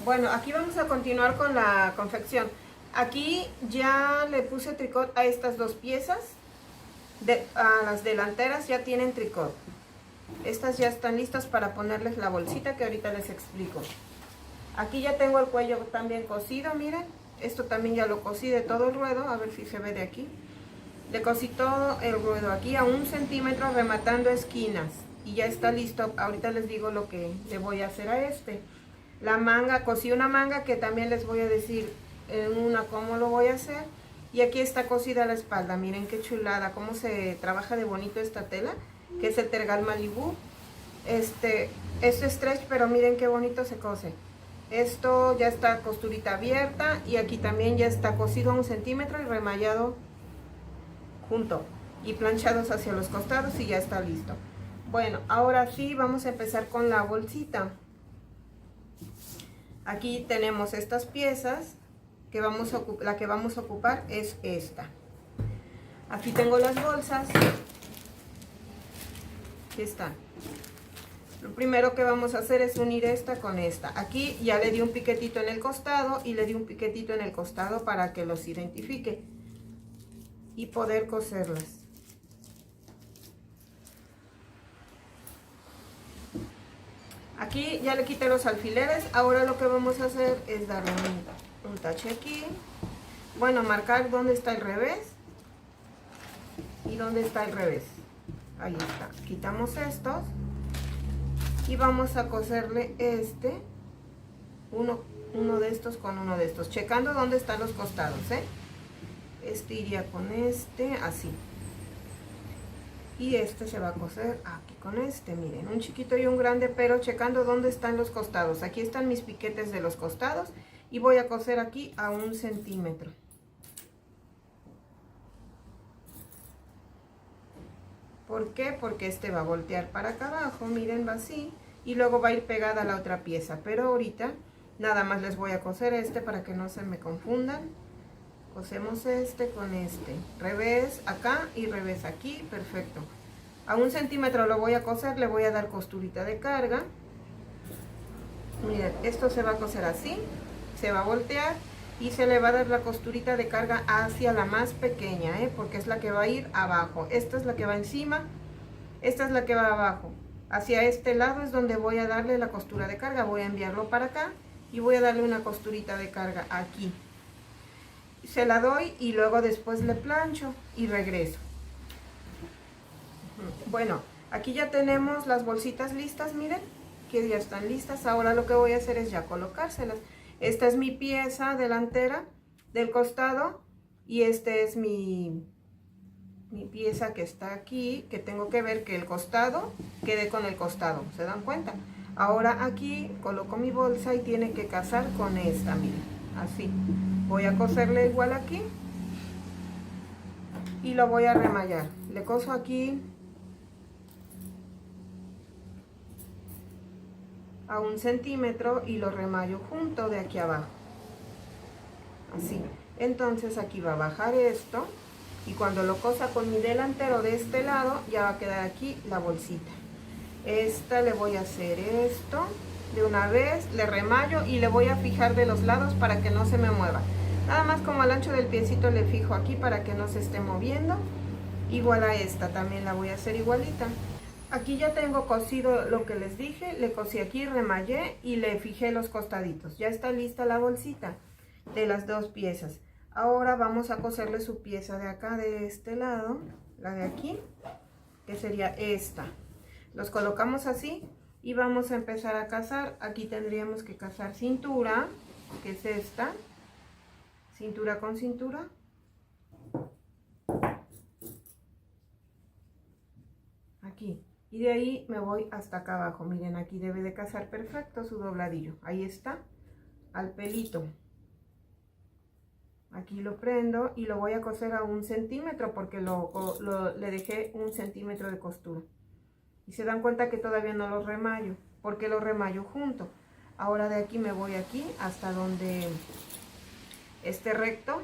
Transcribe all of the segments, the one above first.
Bueno, aquí vamos a continuar con la confección. Aquí ya le puse tricot a estas dos piezas. A las delanteras ya tienen tricot. Estas ya están listas para ponerles la bolsita que ahorita les explico. Aquí ya tengo el cuello también cosido, miren. Esto también ya lo cosí de todo el ruedo, a ver si se ve de aquí. Le cosí todo el ruedo aquí a 1 centímetro rematando esquinas. Y ya está listo. Ahorita les digo lo que le voy a hacer a este. La manga, cosí una manga que también les voy a decir en una cómo lo voy a hacer. Y aquí está cosida la espalda, miren qué chulada, cómo se trabaja de bonito esta tela, que es el Tergal Malibu. Este es stretch, pero miren qué bonito se cose. Esto ya está costurita abierta y aquí también ya está cosido a 1 centímetro y remallado junto y planchados hacia los costados y ya está listo. Bueno, ahora sí vamos a empezar con la bolsita. Aquí tenemos estas piezas que la que vamos a ocupar es esta. Aquí tengo las bolsas. Aquí están. Lo primero que vamos a hacer es unir esta con esta. Aquí ya le di un piquetito en el costado y le di un piquetito en el costado para que los identifique y poder coserlas. Aquí ya le quité los alfileres. Ahora lo que vamos a hacer es darle un tache aquí. Bueno, marcar dónde está el revés y dónde está el revés. Ahí está. Quitamos estos y vamos a coserle uno de estos con uno de estos, checando dónde están los costados, Este iría con este, así. Y este se va a coser aquí con este, miren, un chiquito y un grande, pero checando dónde están los costados. Aquí están mis piquetes de los costados y voy a coser aquí a 1 centímetro. ¿Por qué? Porque este va a voltear para acá abajo, miren, va así, y luego va a ir pegada a la otra pieza. Pero ahorita nada más les voy a coser este para que no se me confundan. Cosemos este con este, revés acá y revés aquí, perfecto. A 1 centímetro lo voy a coser, le voy a dar costurita de carga. Miren, esto se va a coser así, se va a voltear y se le va a dar la costurita de carga hacia la más pequeña, porque es la que va a ir abajo. Esta es la que va encima, esta es la que va abajo. Hacia este lado es donde voy a darle la costura de carga, voy a enviarlo para acá y voy a darle una costurita de carga aquí. Se la doy y luego después le plancho y regreso. Bueno, aquí ya tenemos las bolsitas listas, miren, que ya están listas. Ahora lo que voy a hacer es ya colocárselas. Esta es mi pieza delantera del costado y este es mi pieza que está aquí, que tengo que ver que el costado quede con el costado, ¿se dan cuenta? Ahora aquí coloco mi bolsa y tiene que casar con esta, miren, así. Voy a coserle igual aquí y lo voy a remallar. Le coso aquí a 1 centímetro y lo remallo junto de aquí abajo, así. Entonces aquí va a bajar esto y cuando lo cosa con mi delantero de este lado ya va a quedar aquí la bolsita. Esta le voy a hacer esto de una vez, le remallo y le voy a fijar de los lados para que no se me mueva. Nada más como al ancho del piecito le fijo aquí para que no se esté moviendo. Igual a esta también la voy a hacer igualita. Aquí ya tengo cosido lo que les dije, le cosí aquí, remallé y le fijé los costaditos. Ya está lista la bolsita de las dos piezas. Ahora vamos a coserle su pieza de acá, de este lado, la de aquí, que sería esta. Los colocamos así y vamos a empezar a cazar. Aquí tendríamos que cazar cintura, que es esta, cintura con cintura. Aquí. Y de ahí me voy hasta acá abajo. Miren, aquí debe de casar perfecto su dobladillo. Ahí está, al pelito. Aquí lo prendo y lo voy a coser a 1 centímetro porque le dejé 1 centímetro de costura. Y se dan cuenta que todavía no lo remallo, porque lo remallo junto. Ahora de aquí me voy aquí hasta donde esté recto.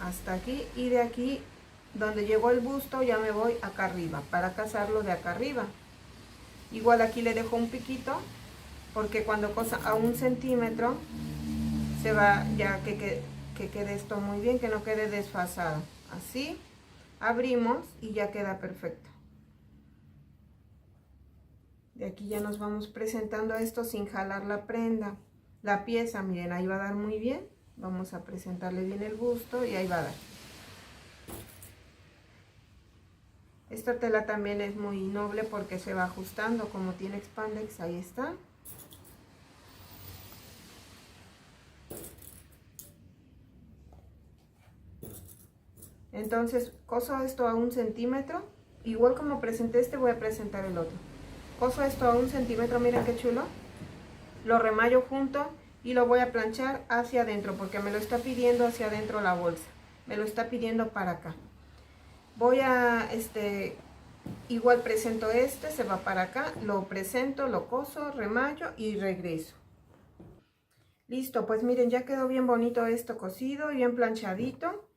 Hasta aquí, y de aquí donde llegó el busto ya me voy acá arriba para casarlo de acá arriba. Igual aquí le dejo un piquito, porque cuando cosa a 1 centímetro, se va ya que quede esto muy bien, que no quede desfasado. Así, abrimos y ya queda perfecto. De aquí ya nos vamos presentando esto sin jalar la prenda, la pieza. Miren, ahí va a dar muy bien. Vamos a presentarle bien el busto y ahí va a dar. Esta tela también es muy noble porque se va ajustando, como tiene expandex, ahí está. Entonces coso esto a 1 centímetro, igual como presenté este voy a presentar el otro. Coso esto a 1 centímetro, miren qué chulo. Lo remallo junto y lo voy a planchar hacia adentro porque me lo está pidiendo hacia adentro la bolsa. Me lo está pidiendo para acá. Voy a, igual presento se va para acá, lo presento, lo coso, remallo y regreso. Listo, pues miren, ya quedó bien bonito esto cosido, bien planchadito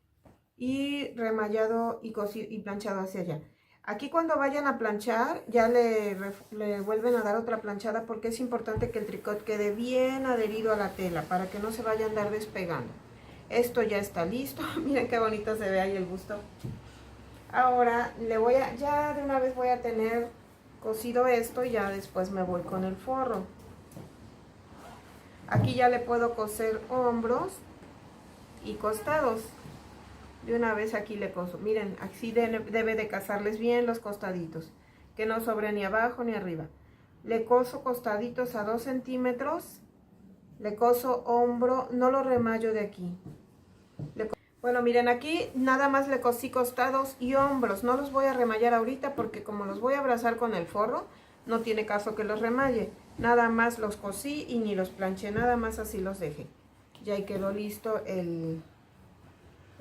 y remallado y cosido y planchado hacia allá. Aquí cuando vayan a planchar ya le vuelven a dar otra planchada porque es importante que el tricot quede bien adherido a la tela para que no se vaya a andar despegando. Esto ya está listo. Miren qué bonito se ve ahí el busto. Ahora ya de una vez voy a tener cosido esto y ya después me voy con el forro. Aquí ya le puedo coser hombros y costados. De una vez aquí le coso. Miren, así debe de casarles bien los costaditos, que no sobre ni abajo ni arriba. Le coso costaditos a 2 centímetros. Le coso hombro, no lo remallo de aquí. Bueno, miren, aquí nada más le cosí costados y hombros. No los voy a remallar ahorita porque como los voy a abrazar con el forro, no tiene caso que los remalle. Nada más los cosí y ni los planché, nada más así los dejé. Ya ahí quedó listo el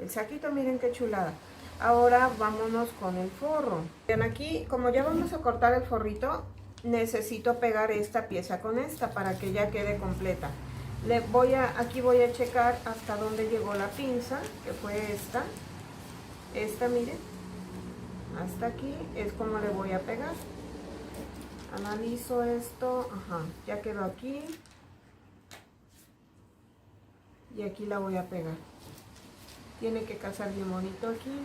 saquito, miren qué chulada. Ahora vámonos con el forro. Miren, aquí como ya vamos a cortar el forrito, necesito pegar esta pieza con esta para que ya quede completa. Aquí voy a checar hasta dónde llegó la pinza, que fue esta, miren, hasta aquí es como le voy a pegar. Analizo esto, ajá, ya quedó aquí y aquí la voy a pegar. Tiene que casar bien bonito aquí.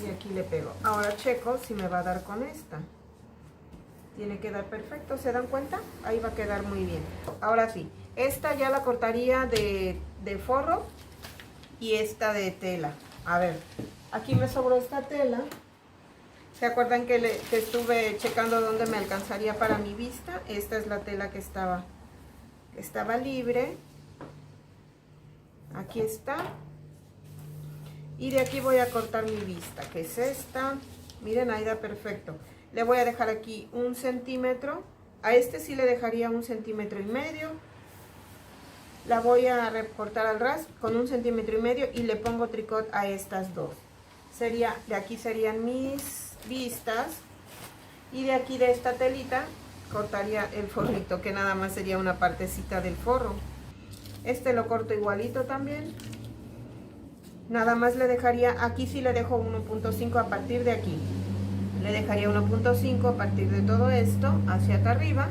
Y aquí le pego. Ahora checo si me va a dar con esta. Tiene que dar perfecto, ¿se dan cuenta? Ahí va a quedar muy bien. Ahora sí, esta ya la cortaría de forro y esta de tela. A ver, aquí me sobró esta tela. ¿Se acuerdan que estuve checando dónde me alcanzaría para mi vista? Esta es la tela que estaba libre. Aquí está. Y de aquí voy a cortar mi vista, que es esta. Miren, ahí da perfecto. Le voy a dejar aquí 1 centímetro. A este sí le dejaría 1,5 centímetros. La voy a recortar al ras con 1,5 centímetros y le pongo tricot a estas dos. De aquí serían mis vistas. Y de aquí de esta telita cortaría el forrito, que nada más sería una partecita del forro. Este lo corto igualito también. Nada más le dejaría, aquí sí le dejo 1.5 a partir de aquí. Le dejaría 1.5 a partir de todo esto, hacia acá arriba.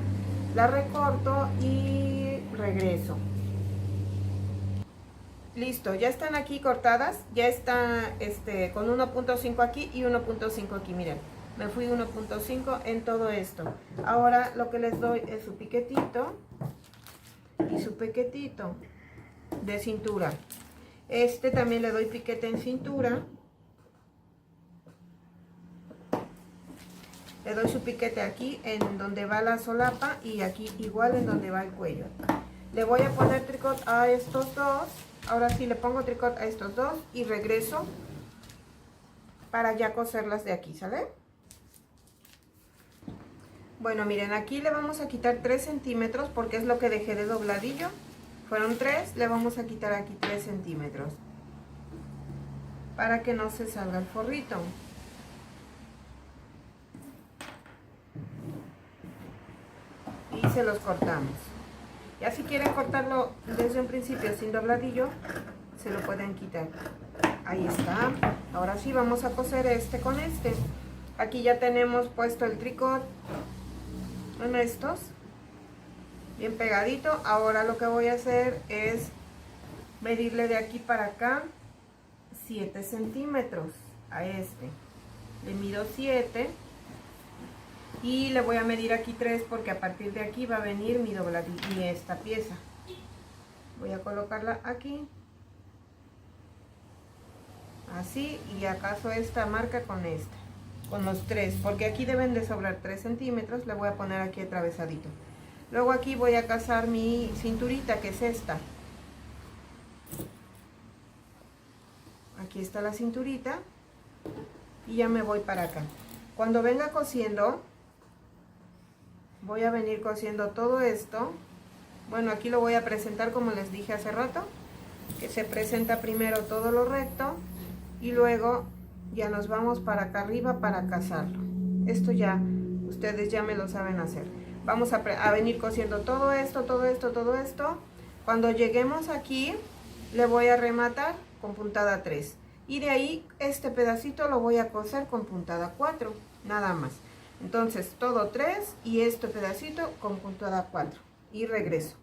La recorto y regreso. Listo, ya están aquí cortadas. Ya está con 1.5 aquí y 1.5 aquí, miren. Me fui 1.5 en todo esto. Ahora lo que les doy es su piquetito y su piquetito de cintura. También le doy piquete en cintura. Le doy su piquete aquí en donde va la solapa y aquí igual en donde va el cuello. Le voy a poner tricot a estos dos. Ahora sí le pongo tricot a estos dos y regreso para ya coserlas de aquí, ¿sale? Bueno, miren, aquí le vamos a quitar 3 centímetros porque es lo que dejé de dobladillo. Fueron 3, le vamos a quitar aquí 3 centímetros para que no se salga el forrito. Y se los cortamos. Ya si quieren cortarlo desde un principio sin dobladillo, se lo pueden quitar. Ahí está. Ahora sí vamos a coser este con este. Aquí ya tenemos puesto el tricot en estos, bien pegadito. Ahora lo que voy a hacer es medirle de aquí para acá 7 centímetros a este. Le mido 7 y le voy a medir aquí 3 porque a partir de aquí va a venir mi dobladillo y esta pieza. Voy a colocarla aquí, así, y acaso esta marca con esta, con los 3, porque aquí deben de sobrar 3 centímetros. Le voy a poner aquí atravesadito. Luego aquí voy a cazar mi cinturita, que es esta. Aquí está la cinturita y ya me voy para acá. Cuando venga cosiendo, voy a venir cosiendo todo esto. Bueno, aquí lo voy a presentar como les dije hace rato, que se presenta primero todo lo recto y luego ya nos vamos para acá arriba para cazarlo. Esto ya, ustedes ya me lo saben hacer. Vamos a venir cosiendo todo esto, todo esto, todo esto. Cuando lleguemos aquí, le voy a rematar con puntada 3. Y de ahí, este pedacito lo voy a coser con puntada 4, nada más. Entonces, todo 3 y este pedacito con puntada 4. Y regreso.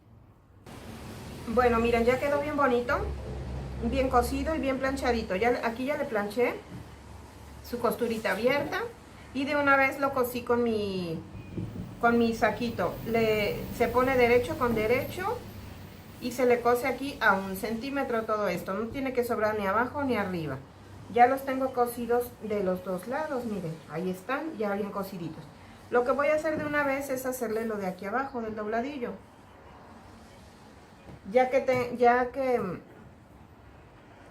Bueno, miren, ya quedó bien bonito, bien cosido y bien planchadito. Aquí ya le planché su costurita abierta y de una vez lo cosí con mi saquito. Se pone derecho con derecho y se le cose aquí a 1 centímetro todo esto. No tiene que sobrar ni abajo ni arriba. Ya los tengo cosidos de los dos lados, miren, ahí están ya bien cosiditos. Lo que voy a hacer de una vez es hacerle lo de aquí abajo del dobladillo. Ya que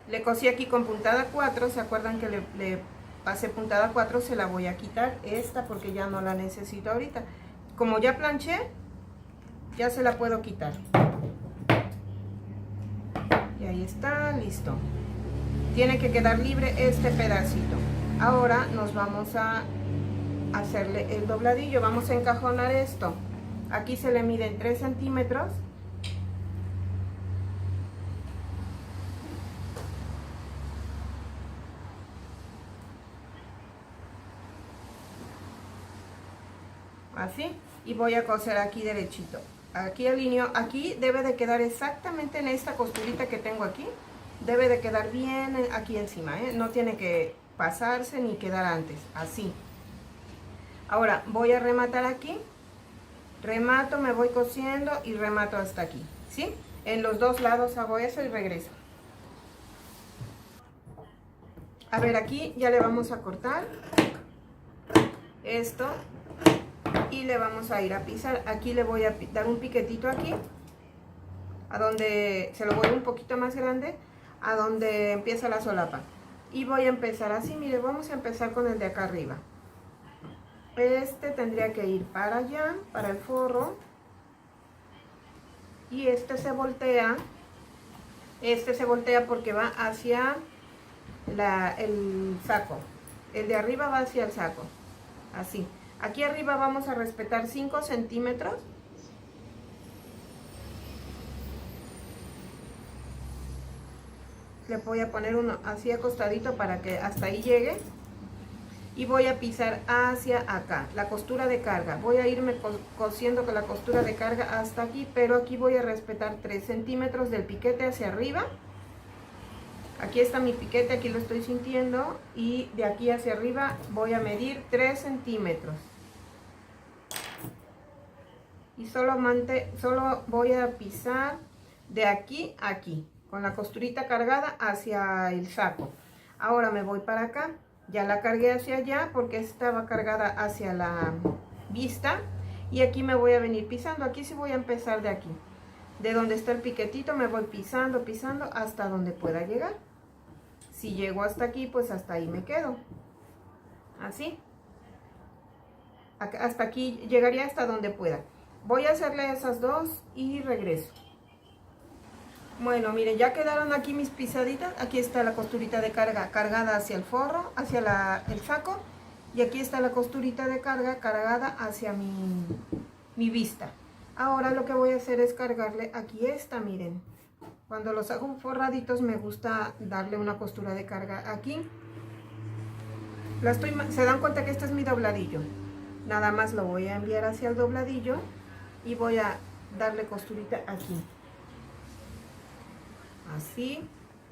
le cosí aquí con puntada 4, ¿se acuerdan que le pasé puntada 4? Se la voy a quitar esta porque ya no la necesito ahorita. Como ya planché, ya se la puedo quitar. Y ahí está, listo. Tiene que quedar libre este pedacito. Ahora nos vamos a hacerle el dobladillo. Vamos a encajonar esto. Aquí se le miden 3 centímetros. Así, y voy a coser aquí derechito. Aquí alineo, aquí debe de quedar exactamente en esta costurita que tengo aquí. Debe de quedar bien aquí encima, ¿eh? No tiene que pasarse ni quedar antes, así. Ahora voy a rematar aquí. Remato, me voy cosiendo y remato hasta aquí, ¿sí? En los dos lados hago eso y regreso. A ver, aquí ya le vamos a cortar esto. Y le vamos a ir a pisar. Aquí le voy a dar un piquetito aquí, a donde se lo voy un poquito más grande, a donde empieza la solapa. Y voy a empezar así, mire, vamos a empezar con el de acá arriba. Este tendría que ir para allá, para el forro. Y este se voltea. Este se voltea porque va hacia el saco. El de arriba va hacia el saco. Así. Aquí arriba vamos a respetar 5 centímetros. Le voy a poner uno así acostadito para que hasta ahí llegue. Y voy a pisar hacia acá, la costura de carga. Voy a irme cosiendo con la costura de carga hasta aquí, pero aquí voy a respetar 3 centímetros del piquete hacia arriba. Aquí está mi piquete, aquí lo estoy sintiendo. Y de aquí hacia arriba voy a medir 3 centímetros. Y solo voy a pisar de aquí a aquí, con la costurita cargada hacia el saco. Ahora me voy para acá, ya la cargué hacia allá porque estaba cargada hacia la vista. Y aquí me voy a venir pisando, aquí sí voy a empezar de aquí. De donde está el piquetito me voy pisando, pisando hasta donde pueda llegar. Si llego hasta aquí, pues hasta ahí me quedo. Así. Hasta aquí llegaría hasta donde pueda. Voy a hacerle esas dos y regreso. Bueno, miren, ya quedaron aquí mis pisaditas. Aquí está la costurita de carga cargada hacia el forro, hacia el saco. Y aquí está la costurita de carga cargada hacia mi vista. Ahora lo que voy a hacer es cargarle aquí esta, miren. Cuando los hago forraditos me gusta darle una costura de carga aquí. Se dan cuenta que este es mi dobladillo. Nada más lo voy a enviar hacia el dobladillo y voy a darle costurita aquí. Así.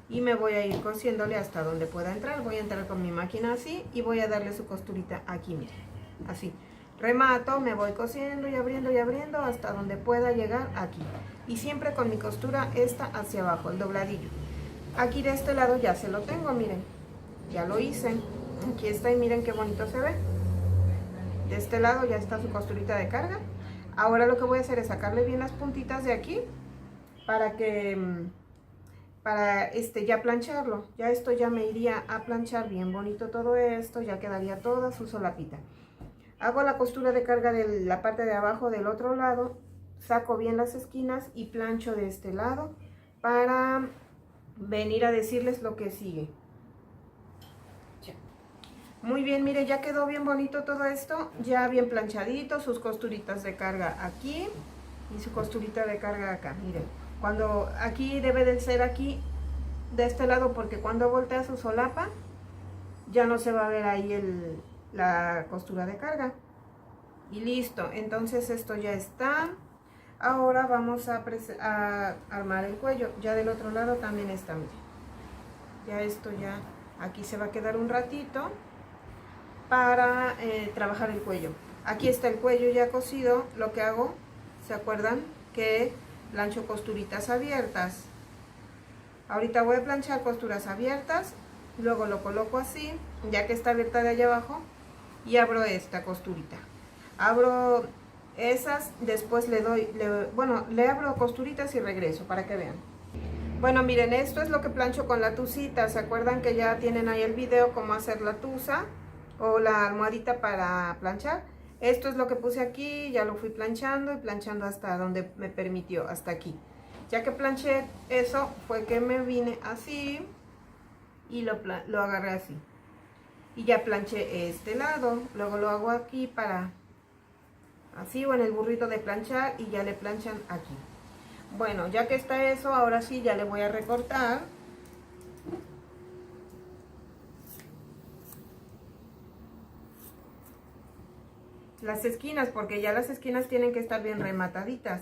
Y me voy a ir cosiéndole hasta donde pueda entrar. Voy a entrar con mi máquina así y voy a darle su costurita aquí, miren. Así. Remato, me voy cosiendo y abriendo hasta donde pueda llegar aquí. Y siempre con mi costura esta hacia abajo, el dobladillo. Aquí de este lado ya se lo tengo, miren. Ya lo hice. Aquí está y miren qué bonito se ve. De este lado ya está su costurita de carga. Ahora lo que voy a hacer es sacarle bien las puntitas de aquí para que ya plancharlo. Ya esto ya me iría a planchar bien bonito todo esto, ya quedaría toda su solapita. Hago la costura de carga de la parte de abajo del otro lado, saco bien las esquinas y plancho de este lado para venir a decirles lo que sigue. Muy bien, mire, ya quedó bien bonito todo esto, ya bien planchadito, sus costuritas de carga aquí y su costurita de carga acá, miren. Cuando aquí debe de ser aquí, de este lado, porque cuando voltea su solapa, ya no se va a ver ahí la costura de carga. Y listo, entonces esto ya está. Ahora vamos a armar el cuello. Ya del otro lado también está, miren. Ya esto ya, aquí se va a quedar un ratito para trabajar el cuello. Aquí está el cuello ya cosido. Lo que hago, ¿se acuerdan? Que plancho costuritas abiertas. Ahorita voy a planchar costuras abiertas, luego lo coloco así, ya que está abierta de allá abajo, y abro esta costurita. Abro esas, después le abro costuritas y regreso para que vean. Bueno, miren, esto es lo que plancho con la tucita. ¿Se acuerdan que ya tienen ahí el video cómo hacer la tusa o la almohadita para planchar? Esto es lo que puse aquí, ya lo fui planchando y planchando hasta donde me permitió, hasta aquí. Ya que planché eso, fue que me vine así y lo agarré así. Y ya planché este lado, luego lo hago aquí para así o en el burrito de planchar y ya le planchan aquí. Bueno, ya que está eso, ahora sí ya le voy a recortar. Las esquinas, porque ya las esquinas tienen que estar bien remataditas.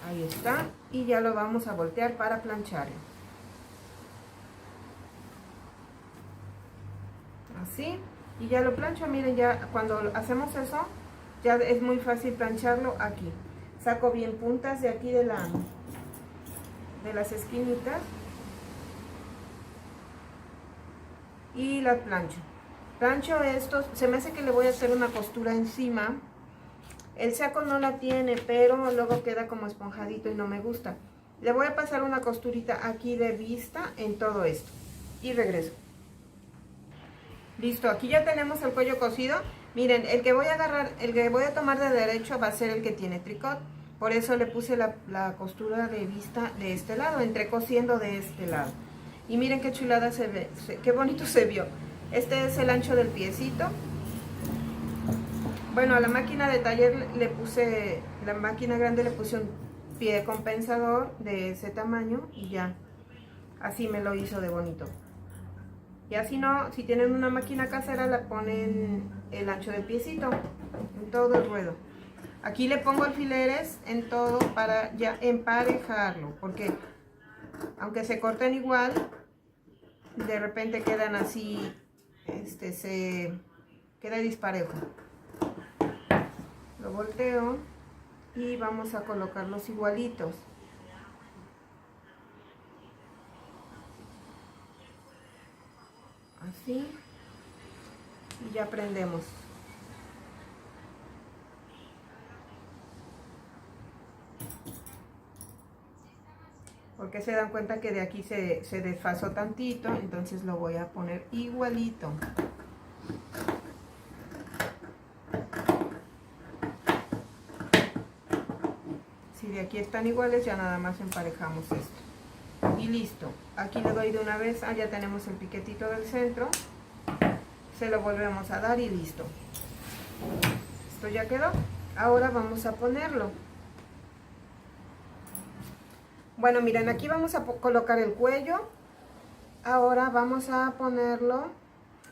Ahí está, y ya lo vamos a voltear para plancharlo. Así, y ya lo plancho, miren, ya cuando hacemos eso, ya es muy fácil plancharlo aquí. Saco bien puntas de aquí de las esquinitas y las plancho. Plancho estos, se me hace que le voy a hacer una costura encima. El saco no la tiene, pero luego queda como esponjadito y no me gusta. Le voy a pasar una costurita aquí de vista en todo esto. Y regreso. Listo, aquí ya tenemos el cuello cosido. Miren, el que voy a tomar de derecho va a ser el que tiene tricot. Por eso le puse la costura de vista de este lado, entrecosiendo de este lado. Y miren qué chulada se ve, qué bonito se vio. Este es el ancho del piecito. Bueno, a la máquina de taller la máquina grande le puse un pie compensador de ese tamaño y ya, así me lo hizo de bonito. Y así no, si tienen una máquina casera, la ponen el ancho del piecito, en todo el ruedo. Aquí le pongo alfileres en todo para ya emparejarlo, porque aunque se corten igual, de repente quedan así, se queda disparejo. Lo volteo y vamos a colocarlos igualitos. Así. Y ya prendemos. Porque se dan cuenta que de aquí se desfasó tantito, entonces lo voy a poner igualito. Si de aquí están iguales, ya nada más emparejamos esto. Y listo. Aquí le doy de una vez, ya tenemos el piquetito del centro. se lo volvemos a dar y listo. Esto ya quedó. Ahora vamos a ponerlo. Bueno, miren, aquí vamos a colocar el cuello. Ahora vamos a ponerlo,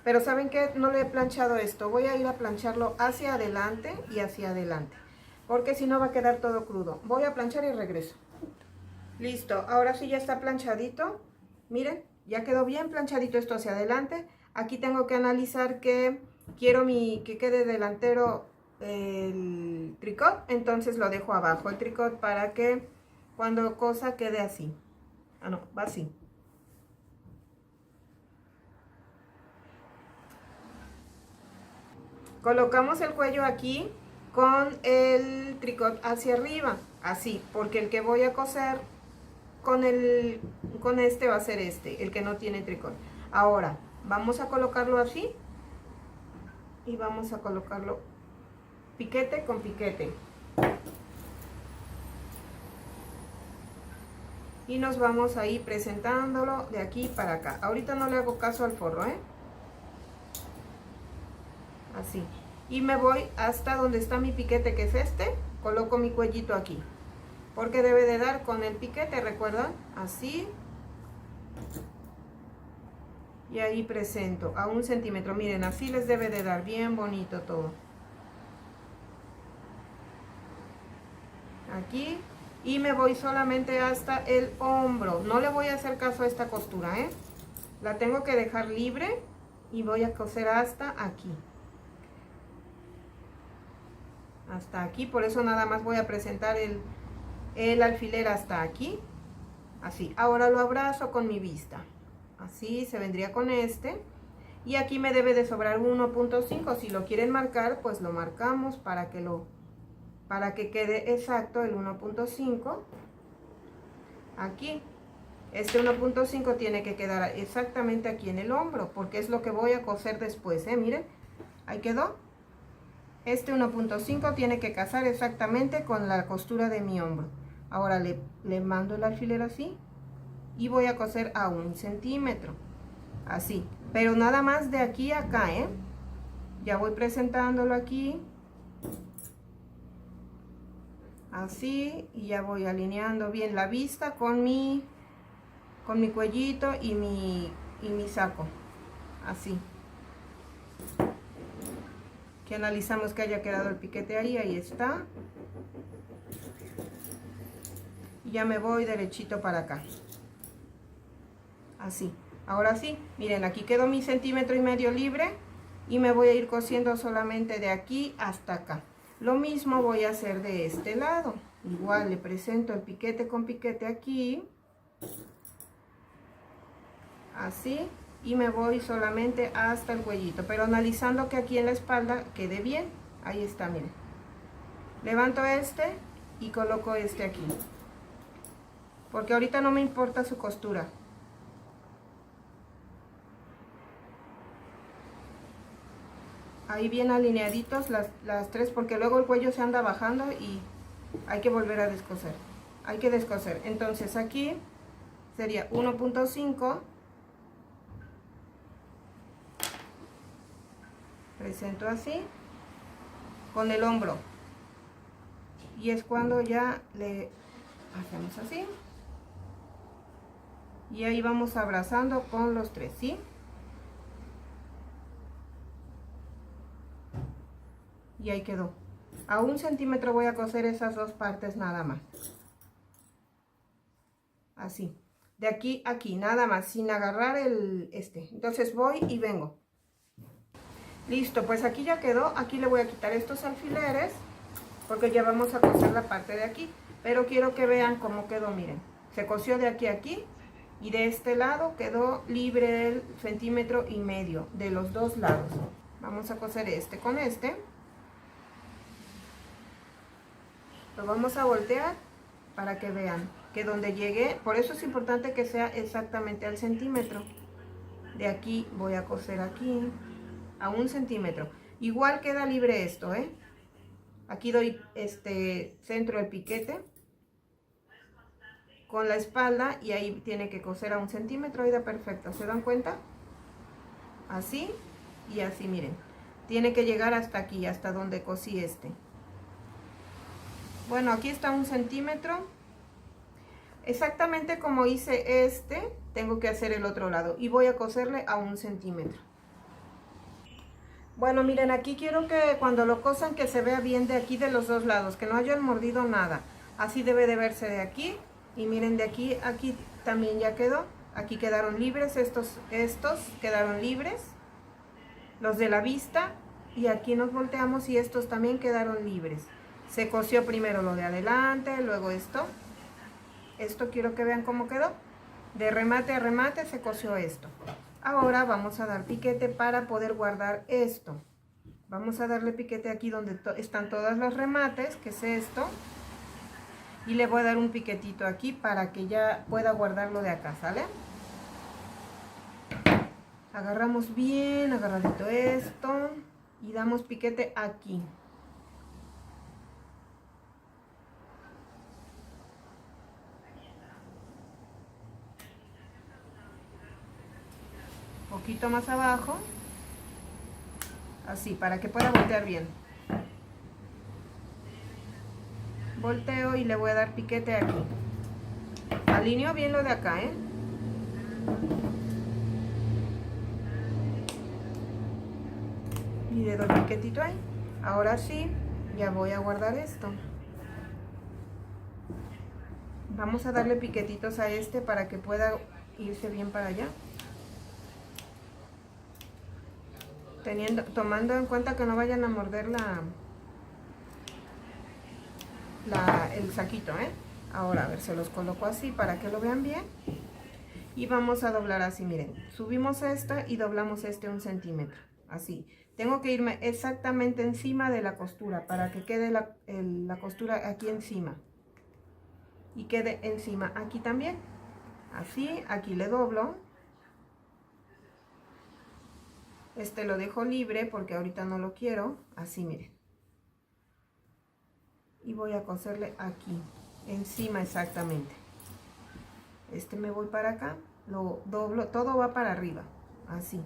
pero ¿saben qué? No le he planchado esto. Voy a ir a plancharlo hacia adelante y hacia adelante, porque si no va a quedar todo crudo. Voy a planchar y regreso. Listo, ahora sí ya está planchadito. Miren, ya quedó bien planchadito esto hacia adelante. Aquí tengo que analizar que quiero que quede delantero el tricot, entonces lo dejo abajo el tricot para que cuando cosa quede así. Ah, no, va así. Colocamos el cuello aquí con el tricot hacia arriba, así, porque el que voy a coser con este va a ser este, el que no tiene tricot. Ahora, vamos a colocarlo así y vamos a colocarlo piquete con piquete. Y nos vamos a ir presentándolo de aquí para acá. Ahorita no le hago caso al forro, así. Y me voy hasta donde está mi piquete, que es este. Coloco mi cuellito aquí, porque debe de dar con el piquete, ¿recuerdan? Así. Y ahí presento a 1 centímetro. Miren, así les debe de dar bien bonito todo. Aquí. Y me voy solamente hasta el hombro. No le voy a hacer caso a esta costura, la tengo que dejar libre y voy a coser hasta aquí. Hasta aquí, por eso nada más voy a presentar el alfiler hasta aquí. Así, ahora lo abrazo con mi vista. Así se vendría con este. Y aquí me debe de sobrar 1.5. Si lo quieren marcar, pues lo marcamos para que quede exacto el 1.5. Aquí. Este 1.5 tiene que quedar exactamente aquí en el hombro, porque es lo que voy a coser después, miren, ahí quedó. Este 1.5 tiene que casar exactamente con la costura de mi hombro. Ahora le mando el alfiler así y voy a coser a 1 centímetro, así, pero nada más de aquí a acá, ya voy presentándolo aquí, así, y ya voy alineando bien la vista con mi cuellito y mi saco, así. Que analizamos que haya quedado el piquete ahí está. Y ya me voy derechito para acá. Así. Ahora sí, miren, aquí quedó mi 1,5 centímetros libre. Y me voy a ir cosiendo solamente de aquí hasta acá. Lo mismo voy a hacer de este lado. Igual le presento el piquete con piquete aquí. Así. Y me voy solamente hasta el cuellito, pero analizando que aquí en la espalda quede bien. Ahí está, miren. Levanto este y coloco este aquí, porque ahorita no me importa su costura. Ahí bien alineaditos las tres, porque luego el cuello se anda bajando y hay que volver a descoser. Hay que descoser. Entonces aquí sería 1.5. Presento así con el hombro, y es cuando ya le hacemos así y ahí vamos abrazando con los tres, ¿sí? Y ahí quedó. A 1 centímetro voy a coser esas dos partes nada más, así, de aquí a aquí nada más, sin agarrar entonces voy y vengo. Listo, pues aquí ya quedó. Aquí le voy a quitar estos alfileres porque ya vamos a coser la parte de aquí, pero quiero que vean cómo quedó. Miren, se cosió de aquí a aquí y de este lado quedó libre el 1,5 centímetros de los dos lados. Vamos a coser este con este, lo vamos a voltear para que vean que donde llegué, por eso es importante que sea exactamente al centímetro. De aquí voy a coser aquí a 1 centímetro. Igual queda libre esto, aquí doy centro del piquete con la espalda y ahí tiene que coser a 1 centímetro y da perfecto. ¿Se dan cuenta? Así. y así, miren, tiene que llegar hasta aquí, hasta donde cosí este. Bueno, aquí está 1 centímetro. Exactamente como hice este, tengo que hacer el otro lado y voy a coserle a 1 centímetro. Bueno, miren, aquí quiero que cuando lo cosan que se vea bien de aquí de los dos lados, que no hayan mordido nada. Así debe de verse de aquí. Y miren, de aquí, aquí también ya quedó. Aquí quedaron libres, estos quedaron libres. Los de la vista. Y aquí nos volteamos y estos también quedaron libres. Se cosió primero lo de adelante, luego esto. Esto quiero que vean cómo quedó. De remate a remate se cosió esto. Ahora vamos a dar piquete para poder guardar esto. Vamos a darle piquete aquí donde están todos los remates, que es esto. Y le voy a dar un piquetito aquí para que ya pueda guardarlo de acá, ¿sale? Agarramos bien agarradito esto y damos piquete aquí. Poquito más abajo, así, para que pueda voltear bien. Volteo y le voy a dar piquete aquí. Alineo bien lo de acá, ¿eh? Y le doy piquetito ahí. Ahora sí, ya voy a guardar esto. Vamos a darle piquetitos a este para que pueda irse bien para allá. Tomando en cuenta que no vayan a morder el saquito, ¿eh? Ahora, a ver, se los coloco así para que lo vean bien. Y vamos a doblar así, miren. Subimos esta y doblamos este 1 centímetro. Así. Tengo que irme exactamente encima de la costura para que quede la costura aquí encima. Y quede encima aquí también. Así, aquí le doblo. Este lo dejo libre porque ahorita no lo quiero. Así, miren. Y voy a coserle aquí, encima exactamente. Este me voy para acá, lo doblo, todo va para arriba, así.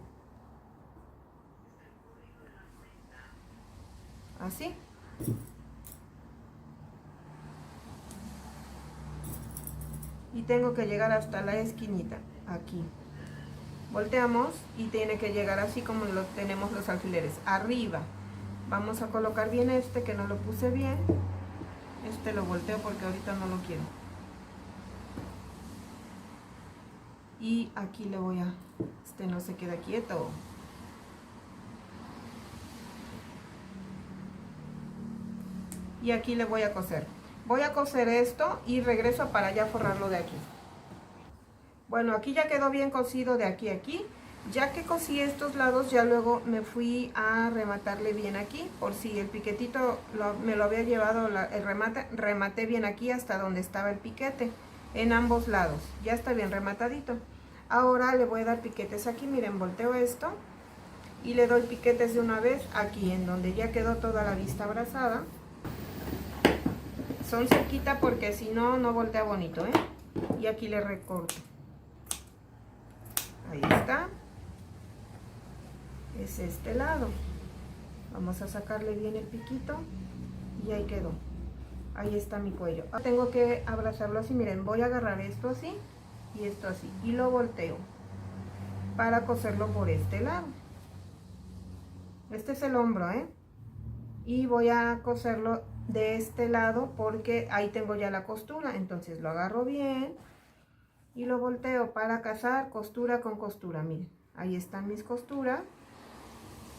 Así. Y tengo que llegar hasta la esquinita, aquí. Volteamos y tiene que llegar así como lo tenemos los alfileres, arriba. Vamos a colocar bien este, que no lo puse bien. Este lo volteo porque ahorita no lo quiero. Y aquí le voy a... Este no se queda quieto. Y aquí le voy a coser. Voy a coser esto y regreso para ya forrarlo de aquí. Bueno, aquí ya quedó bien cosido de aquí a aquí. Ya que cosí estos lados, ya luego me fui a rematarle bien aquí. Por si el piquetito me lo había llevado el remate, rematé bien aquí hasta donde estaba el piquete. En ambos lados, ya está bien rematadito. Ahora le voy a dar piquetes aquí, miren, volteo esto. Y le doy piquetes de una vez aquí, en donde ya quedó toda la vista abrazada. Son cerquita porque si no, no voltea bonito, ¿eh? Y aquí le recorto. Ahí está. Es este lado. Vamos a sacarle bien el piquito. Y ahí quedó. Ahí está mi cuello. Ahora tengo que abrazarlo así, miren, voy a agarrar esto así y esto así. Y lo volteo para coserlo por este lado. Este es el hombro, ¿eh? Y voy a coserlo de este lado porque ahí tengo ya la costura. Entonces lo agarro bien y lo volteo para cazar costura con costura. Miren, ahí están mis costuras.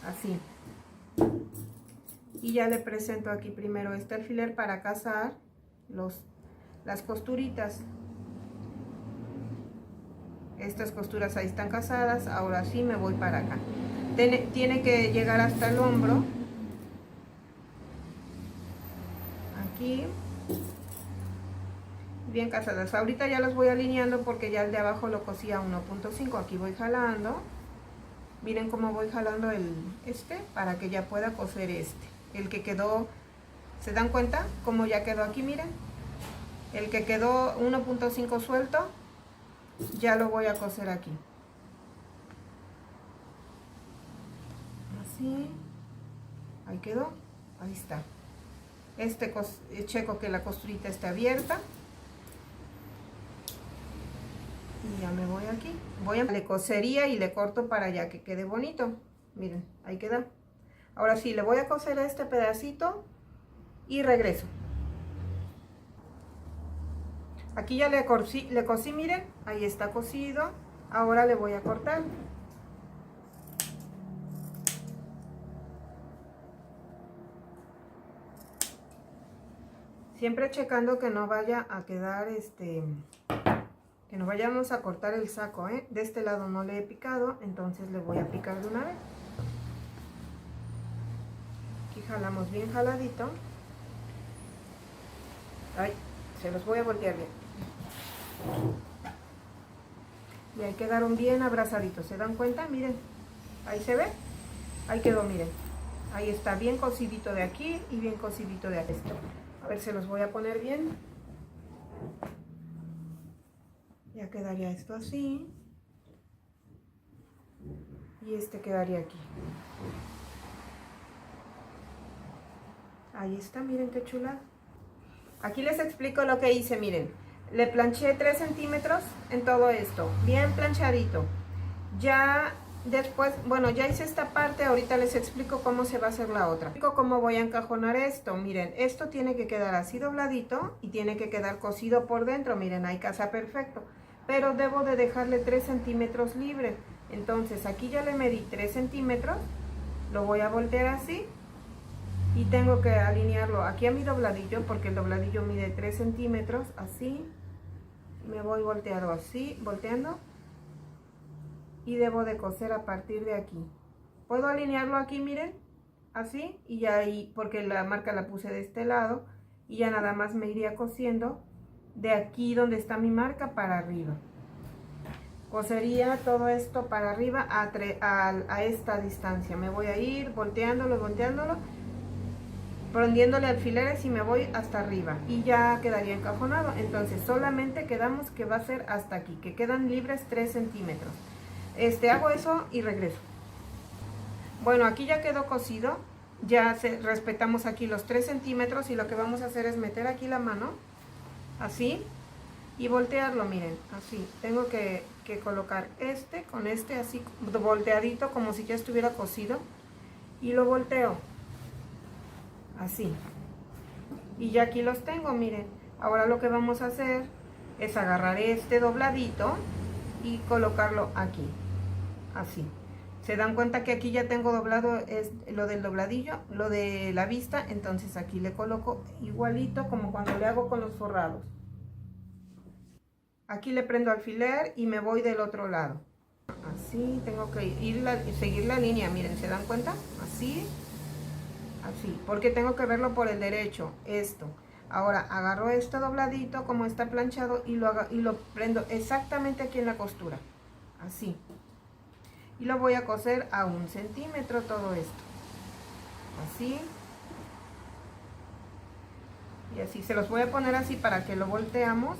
Así. Y ya le presento aquí primero este alfiler para cazar las costuritas. Estas costuras ahí están cazadas. Ahora sí me voy para acá. Tiene que llegar hasta el hombro. Aquí. Bien cazadas. Ahorita ya las voy alineando porque ya el de abajo lo cosí a 1.5. Aquí voy jalando. Miren cómo voy jalando para que ya pueda coser este. El que quedó, ¿se dan cuenta? Cómo ya quedó aquí, miren. El que quedó 1.5 suelto, ya lo voy a coser aquí. así. Ahí quedó, ahí está. Checo que la costurita esté abierta. Y ya me voy aquí. Le cosería y le corto para allá que quede bonito. Miren, ahí queda. Ahora sí, le voy a coser este pedacito y regreso. Aquí ya le cosí, miren, ahí está cosido. Ahora le voy a cortar. Siempre checando que no vaya a quedar que no vayamos a cortar el saco, ¿eh? De este lado no le he picado, entonces le voy a picar de una vez. Aquí jalamos bien jaladito. Ay, se los voy a voltear bien. Y ahí quedaron bien abrazaditos, ¿se dan cuenta? Miren, ahí se ve, ahí quedó, miren. Ahí está bien cocidito de aquí y bien cocidito de aquí. A ver, se los voy a poner bien. Ya quedaría esto así. Y este quedaría aquí. Ahí está, miren qué chula. Aquí les explico lo que hice, miren. Le planché 3 centímetros en todo esto, bien planchadito. Ya después, bueno, ya hice esta parte, ahorita les explico cómo se va a hacer la otra. Cómo voy a encajonar esto, miren, esto tiene que quedar así dobladito y tiene que quedar cosido por dentro, miren, ahí casa perfecto. Pero debo de dejarle 3 centímetros libre. Entonces aquí ya le medí 3 centímetros, lo voy a voltear así. Y tengo que alinearlo aquí a mi dobladillo, porque el dobladillo mide 3 centímetros, así. Me voy volteando así, volteando. Y debo de coser a partir de aquí. Puedo alinearlo aquí, miren, así. Y ya ahí, porque la marca la puse de este lado. Y ya nada más me iría cosiendo de aquí donde está mi marca para arriba. Cosería todo esto para arriba a esta distancia. Me voy a ir volteándolo, prendiéndole alfileres y me voy hasta arriba y ya quedaría encajonado. Entonces solamente quedamos que va a ser hasta aquí, que quedan libres 3 centímetros. Hago eso y regreso. Bueno, aquí ya quedó cosido, ya respetamos aquí los 3 centímetros y lo que vamos a hacer es meter aquí la mano así y voltearlo, miren, así. Tengo que colocar con así volteadito como si ya estuviera cosido y lo volteo así, y ya aquí los tengo, miren. Ahora lo que vamos a hacer es agarrar este dobladito y colocarlo aquí, así. Se dan cuenta que aquí ya tengo doblado lo del dobladillo, lo de la vista, entonces aquí le coloco igualito como cuando le hago con los forrados. Aquí le prendo alfiler y me voy del otro lado, así. Tengo que seguir la línea, miren, ¿se dan cuenta? Así. Así, porque tengo que verlo por el derecho, esto. Ahora agarro este dobladito como está planchado y lo prendo exactamente aquí en la costura, así. Y lo voy a coser a 1 centímetro todo esto, así. Y así, se los voy a poner así para que lo volteamos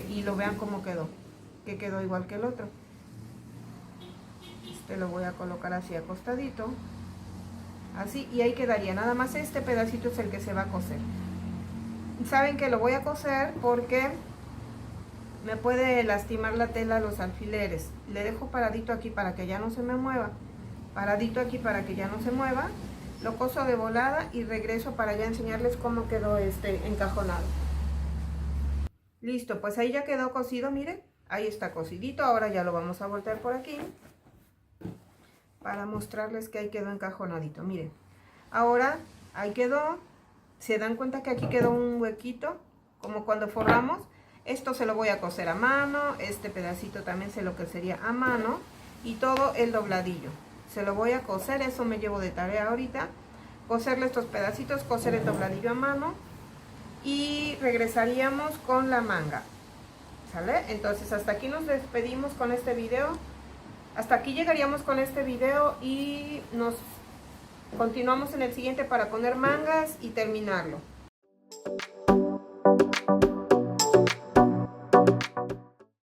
y lo vean cómo quedó, que quedó igual que el otro. Lo voy a colocar así acostadito. Así, y ahí quedaría, nada más este pedacito es el que se va a coser. Saben que lo voy a coser porque me puede lastimar la tela los alfileres. Le dejo paradito aquí para que ya no se me mueva, paradito aquí para que ya no se mueva. Lo coso de volada y regreso para ya enseñarles cómo quedó encajonado. Listo, pues ahí ya quedó cosido, miren, ahí está cosidito. Ahora ya lo vamos a voltear por aquí para mostrarles que ahí quedó encajonadito, miren. Ahora ahí quedó. Se dan cuenta que aquí quedó un huequito como cuando forramos. Esto se lo voy a coser a mano, este pedacito también se lo cosería a mano y todo el dobladillo se lo voy a coser. Eso me llevo de tarea ahorita, coserle estos pedacitos, coser el dobladillo a mano y regresaríamos con la manga, ¿sale? Entonces hasta aquí nos despedimos con este video. Hasta aquí llegaríamos con este video y nos continuamos en el siguiente para poner mangas y terminarlo.